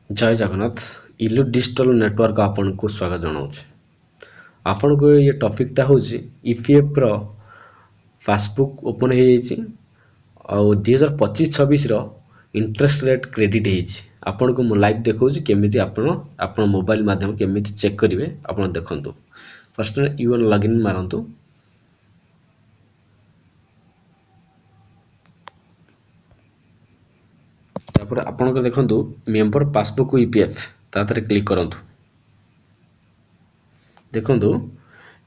जय Jagannath इलु digital network आपन को स्वागत जनाऊँ आपन को ये टॉपिकटा हूँ ईपीएफ रो पासबुक ओपन हो जाइए 2025-26 रो इंटरेस्ट रेट क्रेडिट होइछि आपन को लाइव देखौ केमिति आपन मोबाइल माध्यम केमिति चेक करिवे आपन देखंतु फर्स्ट यूएन लॉगिन मारंतु तापर आपन को देखंतु मेंबर पासबुक ईपीएफ तातरे क्लिक करंतु देखंतु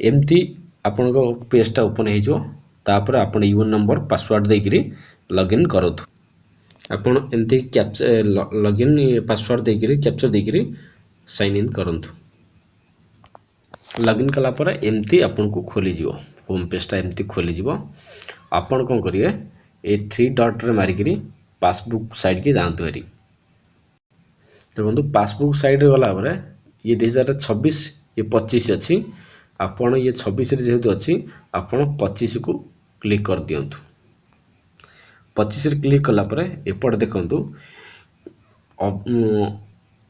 एमती आपन को पेजटा ओपन हो जो तापर आपन यूएन नंबर पासवर्ड देकरी लॉगिन करंतु आपन एमती कैप्चर लॉगिन पासवर्ड देकरी कैप्चर देकरी साइन इन करंतु लॉगिन कला पर एमती आपन को खोली जिवो होम पेजटा एमती खोली जिवो आपन कोन करिवे ए 3 डॉट रे मारी करी पासबुक साइड के जानतु हरी तो बंधु पासबुक साइड रे गला पर ये 2026 ये 25 अच्छी आपण ये 26 रे जेहेतु अच्छी आपण 25 को क्लिक कर दियंतु 25 रे क्लिक कला पर एपट देखंतु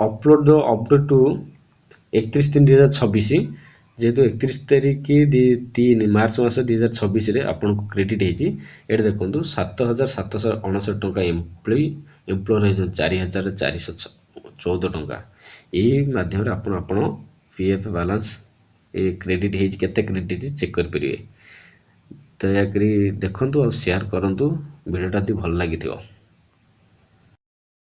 अपलोड द अपडेट टू 31/3/2026 जेहेतु 31 तारीख 3 मार्च मास 2026 रे आपण को क्रेडिट हेजी एटे देखंतु 7759 टंका एम्प्लॉयर हे 4414 टंका यही माध्यम रे आपण PF balance a credit hazy केते क्रेडिट चेक कर परिवे तो या करी देखंतु और शेयर करंतु वीडियोटा दी भल लागिथियो।